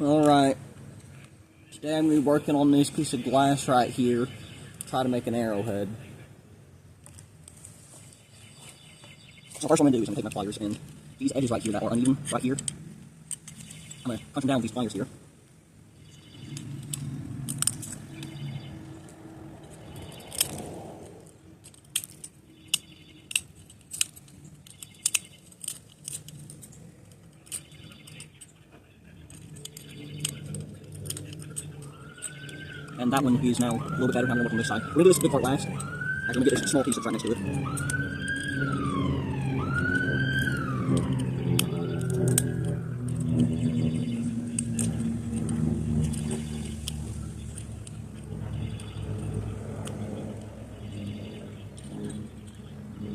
Alright, today I'm going to be working on this piece of glass right here, try to make an arrowhead. So first what I'm going to do is I'm going to take my pliers and these edges right here that are uneven, right here, I'm going to punch them down with these pliers here. And that one is now a little bit better. Now I'm going to work on this side. We're going to do this big part last. Actually, I'm going to get this small piece that's right next to it.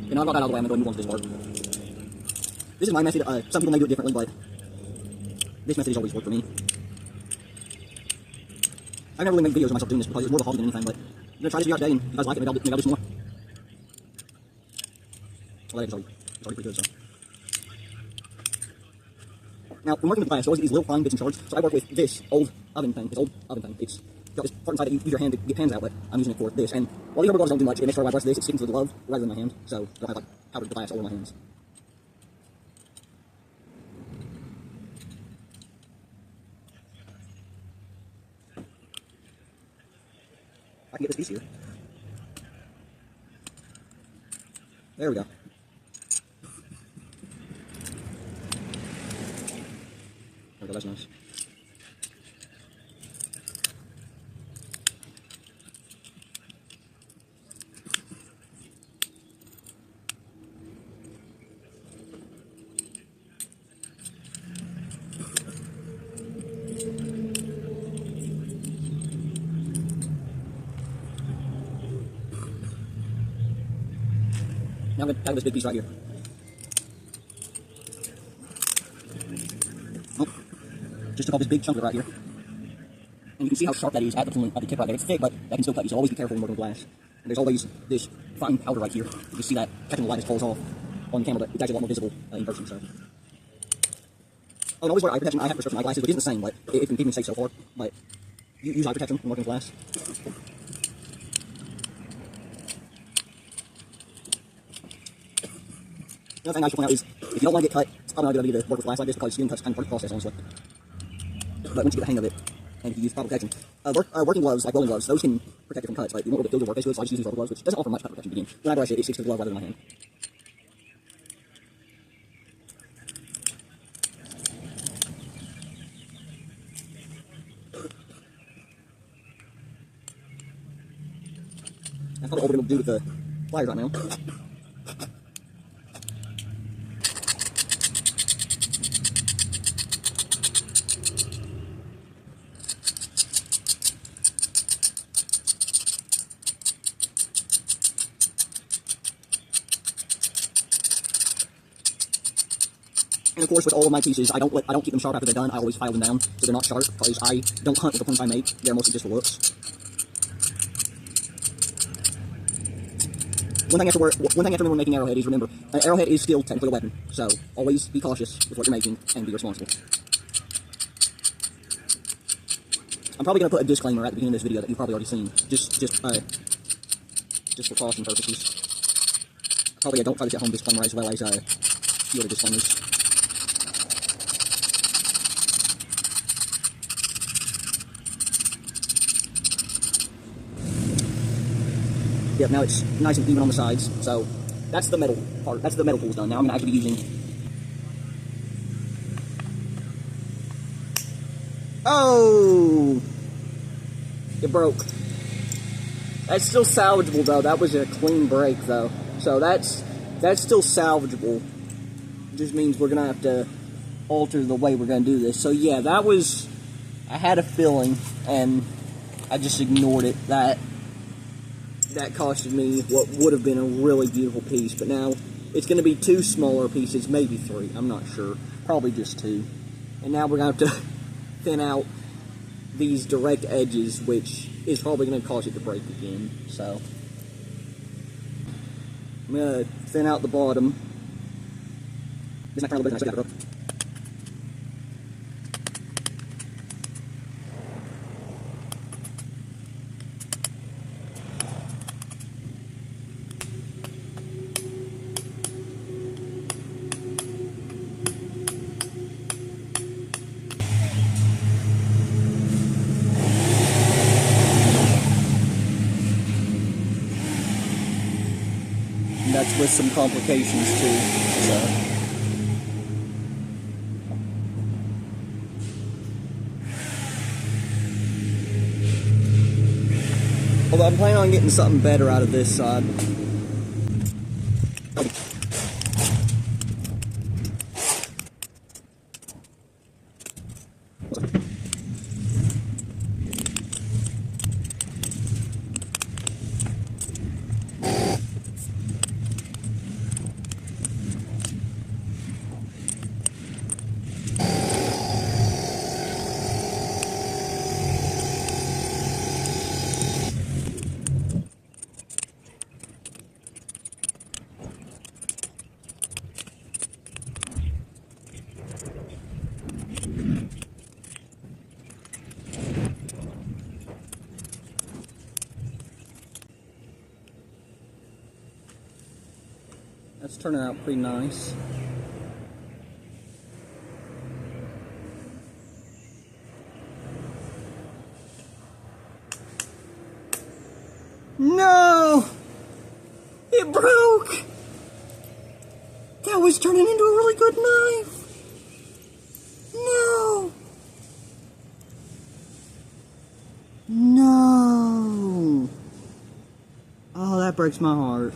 Okay, now I've got that out of the way, I'm going to go and move on to this part. This is my method. Some people may do it differently, but this method has always worked for me. I've never really made videos of myself doing this because it's more of a hobby than anything, but I'm going to try this video out today, and if you guys like it, maybe I'll do some more. Well, that it's already pretty good, so. Now, when working with glass, you always get these little fine bits and shards, so I work with this old oven thing. It's got this part inside that you use your hand to get pans out, but I'm using it for this. And while these rubber gloves don't do much, it makes sure when I brush this, it's sticking to the glove rather than my hand, so I don't have like powdered glass all over my hands. I can get this piece here. There we go. There we go, that's nice. Now I'm going to tackle this big piece right here. Oh, just took off this big chunk of it right here. And you can see how sharp that is at the tip right there. It's thick, but that can still cut you, so always be careful when working with glass. And there's always this fine powder right here. You can see that catching the light as it falls off on camera, but it's actually a lot more visible in person, so. Oh, and always wear eye protection. I have prescription eyeglasses, which isn't the same, but it can keep me safe so far. But you use eye protection when working with glass. Another thing I should point out is, if you don't want to get cut, it's probably not a good idea to work with glass like this because skin cuts kind of part of the process, honestly. But once you get the hang of it, and if you use proper protection, working gloves, like rolling gloves, those can protect you from cuts, but you won't build your work as good, so I just use these rubber gloves, which doesn't offer much cut protection to begin. When I brush it, it sticks to the glove rather than my hand. That's probably all we're going to do with the pliers right now. And of course, with all of my pieces, I don't keep them sharp after they're done. I always file them down so they're not sharp because I don't hunt with the points I make. They're mostly just for looks. One thing I have to remember when making arrowhead is remember, an arrowhead is still technically a weapon. So always be cautious with what you're making and be responsible. I'm probably going to put a disclaimer at the beginning of this video that you've probably already seen, just for caution purposes. Probably I don't try to set home disclaimer as well as a few other disclaimers. Yep, now it's nice and even on the sides, so that's the metal part, that's the metal tools done. Now I'm going to actually be using... Oh! It broke. That's still salvageable though, that was a clean break though. So that's still salvageable. It just means we're going to have to alter the way we're going to do this. So yeah, that was... I had a feeling, and I just ignored it. That costed me what would have been a really beautiful piece, but now it's going to be 2 smaller pieces, maybe 3, I'm not sure, probably just 2. And now we're going to have to thin out these direct edges, which is probably going to cause it to break again, so. I'm going to thin out the bottom. This might turn a little bit, I still got it up. with some complications too. So. Although I'm planning on getting something better out of this side. That's turning out pretty nice. No! It broke! That was turning into a really good knife! No! No! Oh, that breaks my heart.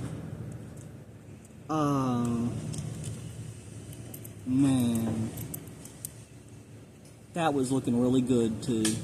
Oh, man. That was looking really good, too.